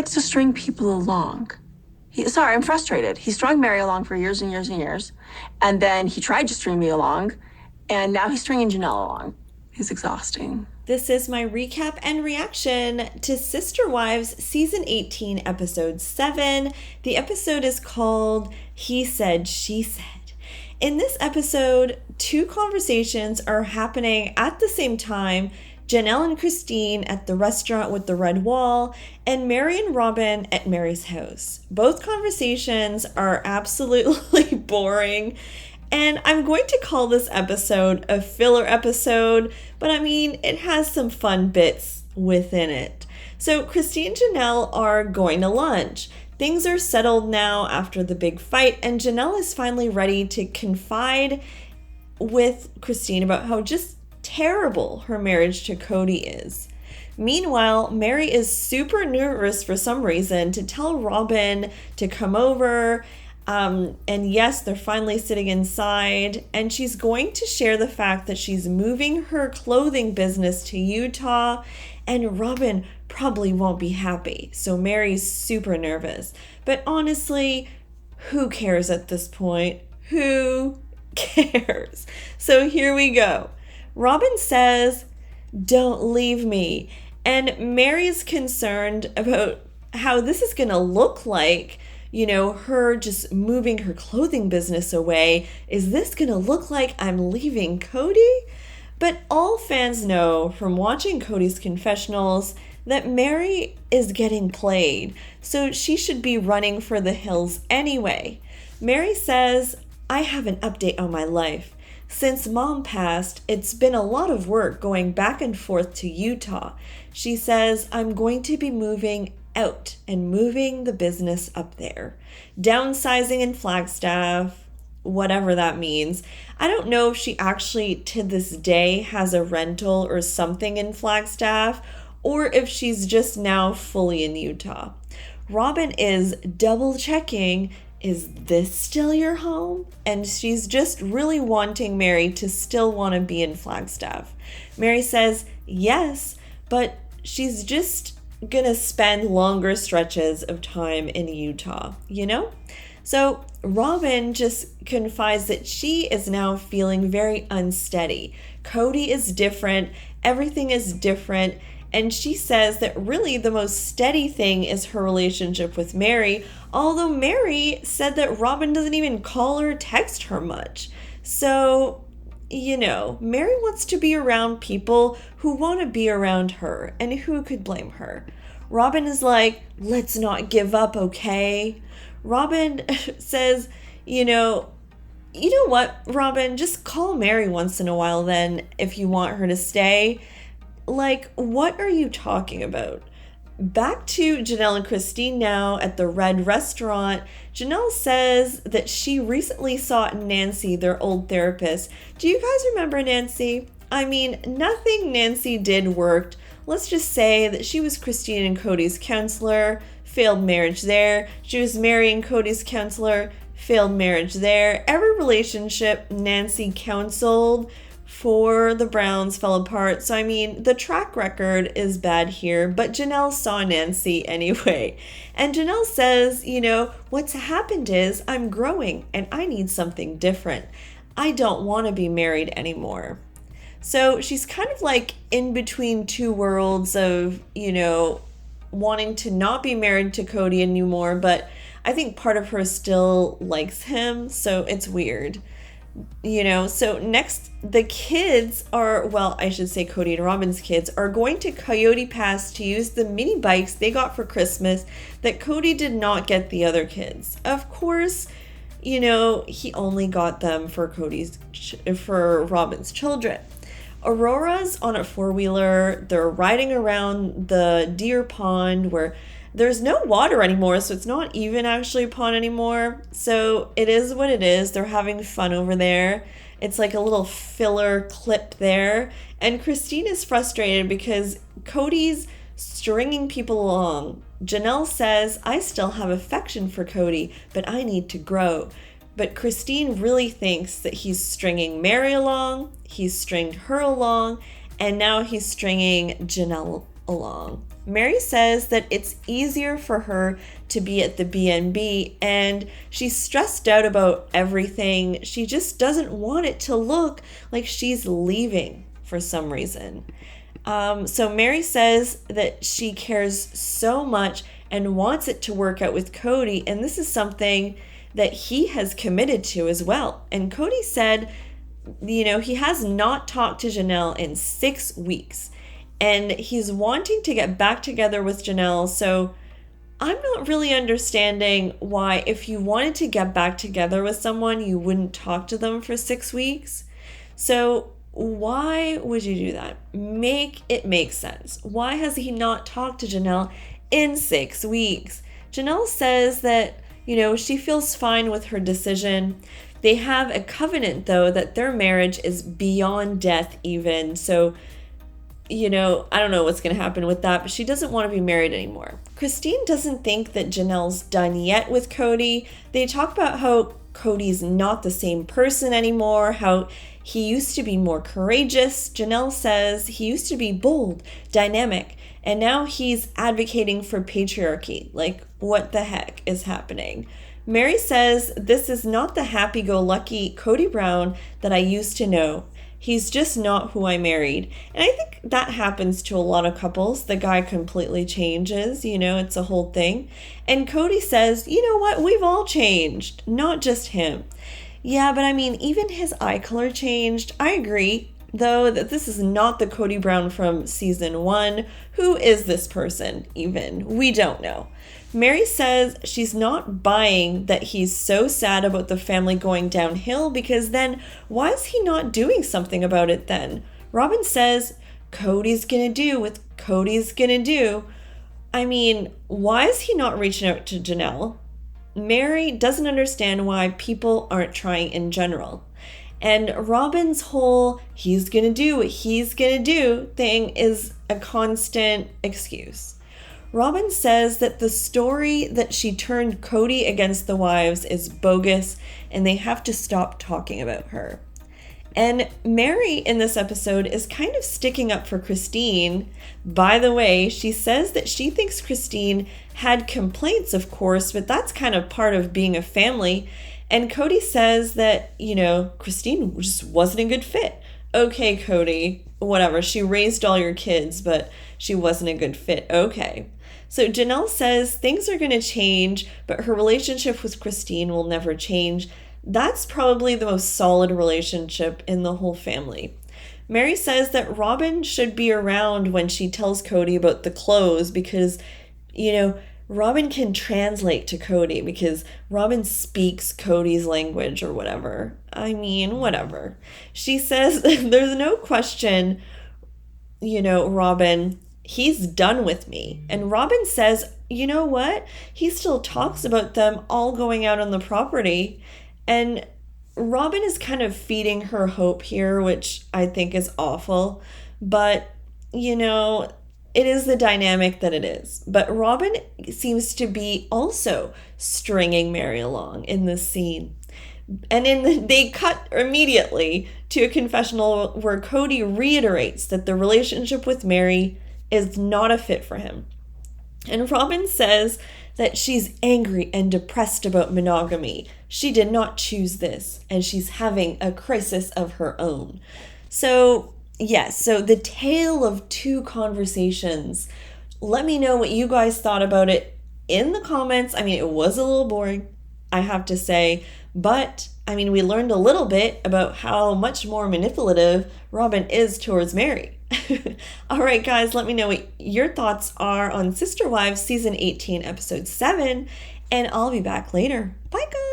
likes to string people along. I'm frustrated. He strung Meri along for years and years and years. And then he tried to string me along. And now he's stringing Janelle along. He's exhausting. This is my recap and reaction to Sister Wives Season 18, Episode 7. The episode is called He Said, She Said. In this episode, two conversations are happening at the same time. Janelle and Christine at the restaurant with the red wall, and Meri and Robyn at Meri's house. Both conversations are absolutely boring, and I'm going to call this episode a filler episode, but I mean, it has some fun bits within it. So Christine and Janelle are going to lunch. Things are settled now after the big fight, and Janelle is finally ready to confide with Christine about how just terrible her marriage to Cody is. Meanwhile, Meri is super nervous for some reason to tell Robyn to come over. And yes, they're finally sitting inside, and she's going to share the fact that she's moving her clothing business to Utah, and Robyn probably won't be happy. So Meri's super nervous. But honestly, who cares at this point? Who cares? So here we go. Robyn says, "Don't leave me." And Meri's concerned about how this is going to look like, her just moving her clothing business away. Is this going to look like I'm leaving Cody? But all fans know from watching Cody's confessionals that Meri is getting played, so she should be running for the hills anyway. Meri says, "I have an update on my life. Since Mom passed, it's been a lot of work going back and forth to Utah." She says, "I'm going to be moving out and moving the business up there. Downsizing in Flagstaff," whatever that means. I don't know if she actually to this day has a rental or something in Flagstaff, or if she's just now fully in Utah. Robyn is double checking, is this still your home? And she's just really wanting Meri to still want to be in Flagstaff. Meri says yes, but she's just gonna spend longer stretches of time in Utah, So Robyn just confides that she is now feeling very unsteady. Cody is different, everything is different, and she says that really the most steady thing is her relationship with Meri, although Meri said that Robyn doesn't even call or text her much. So, Meri wants to be around people who want to be around her, and who could blame her? Robyn is like, "Let's not give up, okay?" Robyn says, you know what, Robyn, just call Meri once in a while then if you want her to stay. Like, what are you talking about? Back to Janelle and Christine now at the Red Restaurant. Janelle says that she recently saw Nancy, their old therapist. Do you guys remember Nancy? I mean, nothing Nancy did worked. Let's just say that she was Christine and Cody's counselor, failed marriage there. She was Meri and Cody's counselor, failed marriage there. Every relationship Nancy counseled for the Browns fell apart. So, I mean, the track record is bad here, but Janelle saw Nancy anyway. And Janelle says, what's happened is I'm growing and I need something different. I don't want to be married anymore. So she's kind of like in between two worlds of, wanting to not be married to Cody anymore, but I think part of her still likes him, so it's weird. So next, the kids are, I should say Cody and Robyn's kids are going to Coyote Pass to use the mini bikes they got for Christmas that Cody did not get the other kids. Of course, he only got them for Robyn's children. Aurora's on a four-wheeler. They're riding around the deer pond where there's no water anymore, so it's not even actually a pond anymore. So it is what it is. They're having fun over there. It's like a little filler clip there. And Christine is frustrated because Cody's stringing people along. Janelle says, "I still have affection for Cody, but I need to grow." But Christine really thinks that he's stringing Meri along, he's stringed her along, and now he's stringing Janelle along. Meri says that it's easier for her to be at the B&B, and she's stressed out about everything. She just doesn't want it to look like she's leaving for some reason. So Meri says that she cares so much and wants it to work out with Cody, and this is something that he has committed to as well. And Cody said, he has not talked to Janelle in 6 weeks, and he's wanting to get back together with Janelle. So I'm not really understanding why, if you wanted to get back together with someone, you wouldn't talk to them for 6 weeks. So why would you do that? Make it make sense. Why has he not talked to Janelle in 6 weeks? Janelle says that, she feels fine with her decision. They have a covenant, though, that their marriage is beyond death even. So, I don't know what's going to happen with that, but she doesn't want to be married anymore. Christine doesn't think that Janelle's done yet with Cody. They talk about how Cody's not the same person anymore, how he used to be more courageous. Janelle says he used to be bold, dynamic, and now he's advocating for patriarchy. Like, what the heck is happening? Meri says this is not the happy-go-lucky Cody Brown that I used to know. He's just not who I married. And I think that happens to a lot of couples. The guy completely changes, it's a whole thing. And Cody says, you know what? We've all changed, not just him. Yeah, but even his eye color changed. I agree, though, that this is not the Cody Brown from season 1. Who is this person even? We don't know. Meri says she's not buying that he's so sad about the family going downhill, because then why is he not doing something about it then? Robyn says Cody's gonna do what Cody's gonna do. Why is he not reaching out to Janelle? Meri doesn't understand why people aren't trying in general. And Robyn's whole he's gonna do what he's gonna do thing is a constant excuse. Robyn says that the story that she turned Cody against the wives is bogus, and they have to stop talking about her. And Meri in this episode is kind of sticking up for Christine. By the way, she says that she thinks Christine had complaints, of course, but that's kind of part of being a family. And Cody says that, Christine just wasn't a good fit. Okay, Cody, whatever. She raised all your kids, but she wasn't a good fit. Okay. So Janelle says things are going to change, but her relationship with Christine will never change. That's probably the most solid relationship in the whole family. Meri says that Robyn should be around when she tells Cody about the clothes because, Robyn can translate to Cody because Robyn speaks Cody's language or whatever. Whatever. She says there's no question, Robyn, he's done with me. And Robyn says, you know what? He still talks about them all going out on the property. And Robyn is kind of feeding her hope here, which I think is awful. But, it is the dynamic that it is. But Robyn seems to be also stringing Meri along in this scene. And they cut immediately to a confessional where Cody reiterates that the relationship with Meri is not a fit for him. And Robyn says that she's angry and depressed about monogamy. She did not choose this, and she's having a crisis of her own. So, yes, so the tale of two conversations. Let me know what you guys thought about it in the comments. It was a little boring, I have to say, but we learned a little bit about how much more manipulative Robyn is towards Meri. All right, guys, let me know what your thoughts are on Sister Wives Season 18, Episode 7, and I'll be back later. Bye, guys.